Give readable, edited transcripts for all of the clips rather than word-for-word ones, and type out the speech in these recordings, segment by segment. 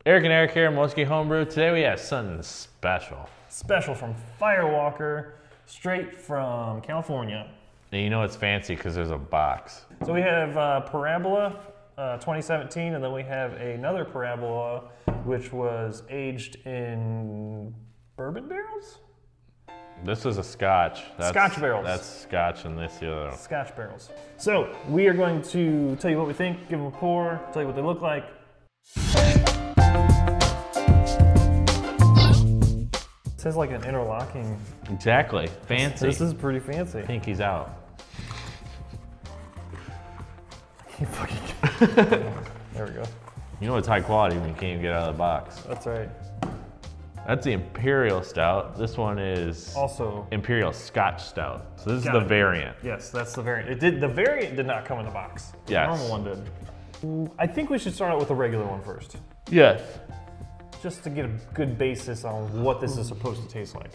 Eric and Eric here, Moski Homebrew. Today we have something special. Special from Firewalker, straight from California. And you know it's fancy because there's a box. So we have Parabola 2017, and then we have another Parabola, which was aged in bourbon barrels? This is a Scotch. Scotch barrels. That's Scotch and this the other one. Scotch barrels. So we are going to tell you what we think, give them a pour, tell you what they look like. It says like an interlocking. Exactly. Fancy. This is pretty fancy. Pinky's out. You fucking There we go. You know it's high quality when you can't even get out of the box. That's right. That's the Imperial Stout. This one is Also Imperial Scotch Stout. So this is Got the it. variant. Yes, that's the variant. The variant did not come in the box. Yes. The normal one did. I think we should start out with the regular one first, Yes. just to get a good basis on what this is supposed to taste like.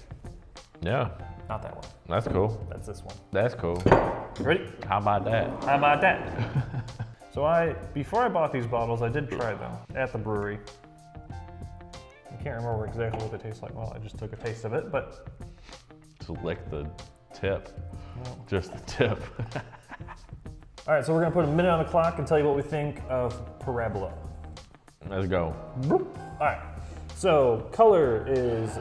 Yeah. Not that one. That's cool. That's this one. That's cool. Ready? How about that? How about that? So before I bought these bottles, I did try them at the brewery. I can't remember exactly what they taste like. Well, I just took a taste of it, but To lick the tip. Just the tip. all right. So we're gonna put a minute on the clock and tell you what we think of Parabola. Let's go. All right. So color is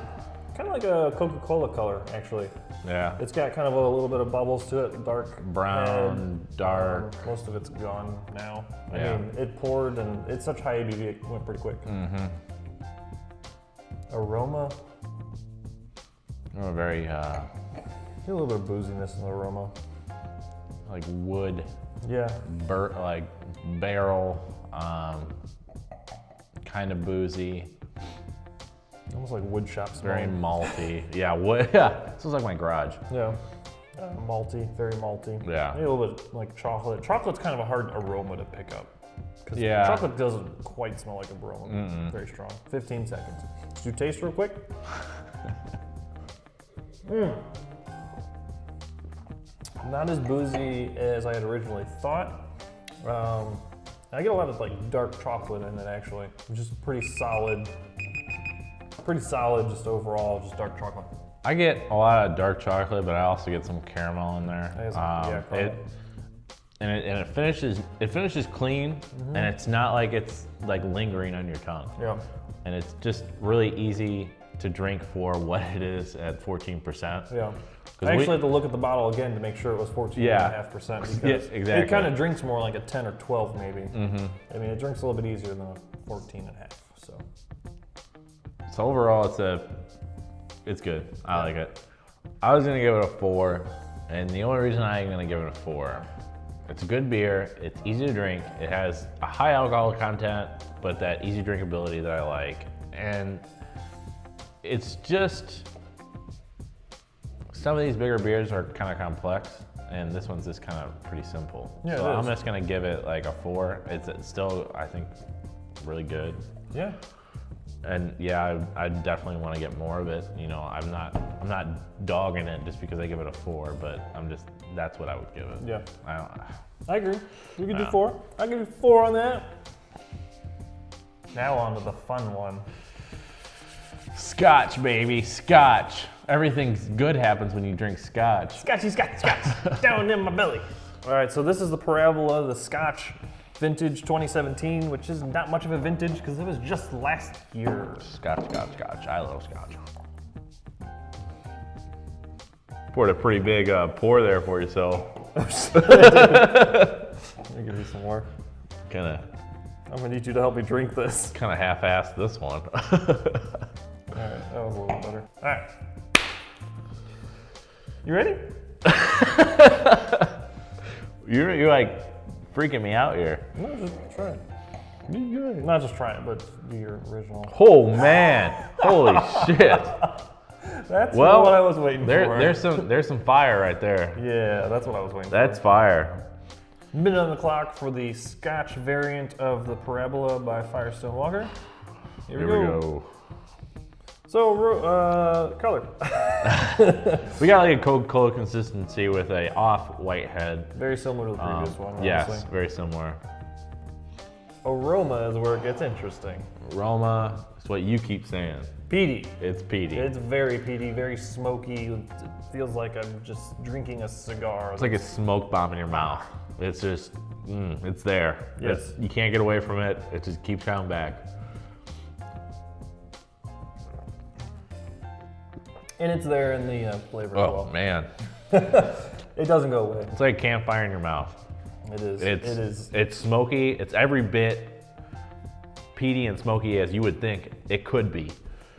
kind of like a Coca-Cola color, actually. Yeah. It's got kind of a little bit of bubbles to it, dark Brown, head. dark. Most of it's gone now. Yeah. I mean, it poured and it's such high ABV, it went pretty quick. Mm-hmm. Aroma, Oh, very a little bit of booziness in the aroma. like wood, Yeah. like barrel, kind of boozy, Almost like wood shop smell. very malty. Yeah, wood. Yeah, smells like my garage. Yeah. Malty, very malty. Yeah. Maybe a little bit like chocolate. Chocolate's kind of a hard aroma to pick up. Because Yeah. chocolate doesn't quite smell like a aroma. Very strong. 15 seconds. Let's do taste real quick. Not as boozy as I had originally thought. I get a lot of like dark chocolate in it actually. Just pretty solid just overall, just dark chocolate. I get a lot of dark chocolate, but I also get some caramel in there. Caramel. It finishes clean, and it's not like it's like lingering on your tongue. Yeah. And it's just really easy to drink for what it is at 14%. Yeah. I actually had to look at the bottle again to make sure it was 14.5% because Yeah, exactly. it kind of drinks more like a 10 or 12 maybe. I mean, it drinks a little bit easier than a 14.5. So overall, it's good. I like it. I was gonna give it a 4, and the only reason I'm gonna give it a 4, it's a good beer. It's easy to drink. It has a high alcohol content, but that easy drinkability that I like, and it's just some of these bigger beers are kind of complex, and this one's just kind of pretty simple. Yeah, so it I'm is. just gonna give it like a 4. It's still, I think, really good. Yeah. And yeah, I definitely want to get more of it. You know, I'm not dogging it just because I give it a 4, but that's what I would give it. Yeah. I I agree. We could do Nah. 4. I'll give you 4 on that. Now on to the fun one. Scotch, baby, Scotch. Everything good happens when you drink Scotch. Scotchy, Scotch, down in my belly. All right, so this is the Parabola, the Scotch Vintage 2017, which is not much of a vintage because it was just last year. Scotch. I love Scotch. Poured a pretty big pour there for yourself. Let me give you some more. Kind I'm gonna need you to help me drink this. of half-assed this one. All right, that was a little better. All right. You ready? You're like freaking me out here. No, just try it. Not just try it, but do your original. Oh man, holy shit. That's what I was waiting for. There's some fire right there. Yeah, that's what I was waiting That's fire. for. Minute on the clock for the Scotch variant of the Parabola by Firestone Walker. Here we go. So, color. We got like a Coca-Cola consistency with a off white head. Very similar to the previous one, honestly. Yes, very similar. aroma is where it gets interesting. Aroma is what you keep saying. Peaty. It's peaty. It's very peaty, very smoky. It feels like I'm just drinking a cigar. It's like a smoke bomb in your mouth. It's just, it's there. Yes. You can't get away from it. It just keeps coming back. And it's there in the flavor as Oh well. man. It doesn't go away. It's like a campfire in your mouth. It is. It's smoky. It's every bit peaty and smoky as you would think it could be.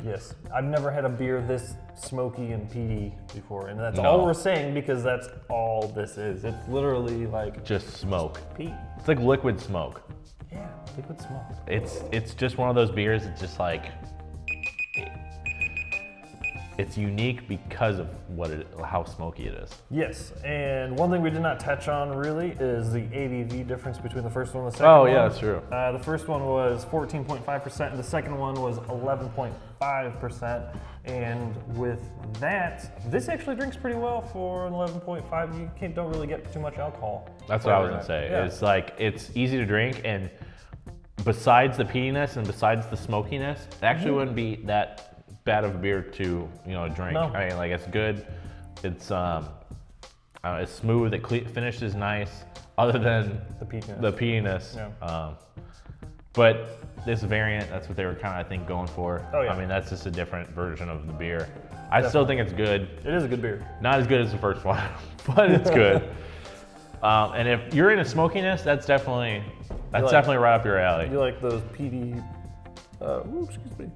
Yes. I've never had a beer this smoky and peaty before, and that's No. all we're saying because that's all this is. It's literally like Just smoke. peat. It's like liquid smoke. Yeah, liquid smoke. It's just one of those beers. It's just like it's unique because of how smoky it is. Yes, and one thing we did not touch on really is the ABV difference between the first one and the second Oh one. yeah, that's true. The first one was 14.5%, and the second one was 11.5%. And with that, this actually drinks pretty well for an 11.5. You don't really get too much alcohol. That's what I was gonna say. Yeah. It's like it's easy to drink, and besides the peatiness and besides the smokiness, it actually wouldn't be that bad of a beer to drink. No. I mean, like it's good. It's it's smooth. It finishes nice. Other than The peatiness. the peatiness. Yeah. But this variant, that's what they were kind of, I think, going for. Oh, yeah. I mean, that's just a different version of the beer. I still think it's good. It is a good beer. Not as good as the first one, but it's good. And if you're into smokiness, that's definitely right up your alley. You like those peaty, excuse me.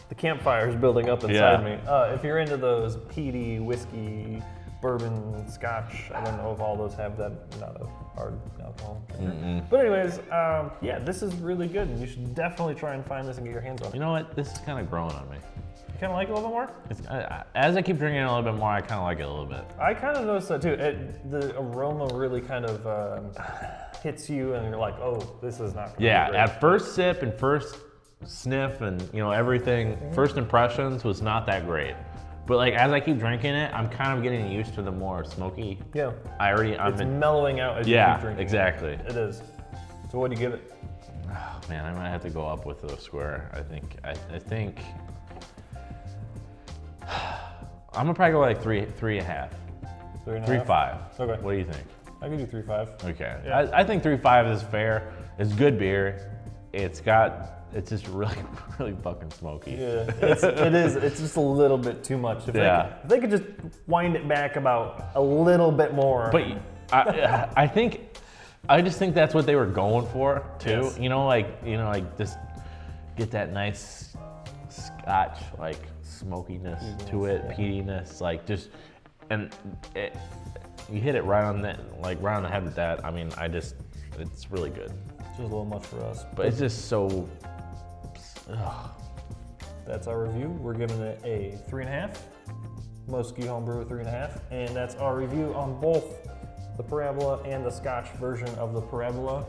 The campfire is building up inside me. If you're into those peaty, whiskey, bourbon, scotch, I don't know if all those have that, not a hard alcohol. But anyways, yeah, this is really good, and you should definitely try and find this and get your hands on it. You know what? This is kind of growing on me. You kind of like it a little bit more? As I keep drinking it a little bit more, I kind of like it a little bit. I kind of noticed that too. The aroma really kind of hits you, and you're like, oh, this is not gonna be great. At first sip and first sniff and everything, first impressions was not that great. But like as I keep drinking it, I'm kind of getting used to the more smoky. Yeah. I'm It's mellowing out as you keep drinking. Yeah, exactly. It is. So what do you give it? Oh, man, I might have to go up with the square. I think I'm gonna probably go like 3.5. 3.5? 3.5. Okay. What do you think? I could do 3.5. Okay. Yeah. I think 3.5 is fair. It's good beer. It's just really, really fucking smoky. Yeah, it is. It's just a little bit too much. If they could just wind it back about a little bit more. But I just think that's what they were going for too. Yes. Like just get that nice Scotch like smokiness to it, peatiness, like just, you hit it right on the head with that. I mean, it's really good. It's just a little much for us. But it's just so. Ugh. That's our review. We're giving it a 3.5. Moski Homebrew 3.5, and that's our review on both the Parabola and the Scotch version of the Parabola.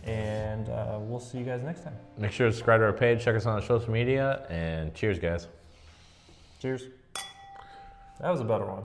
And we'll see you guys next time. Make sure to subscribe to our page, check us out on social media, and cheers, guys. Cheers. That was a better one.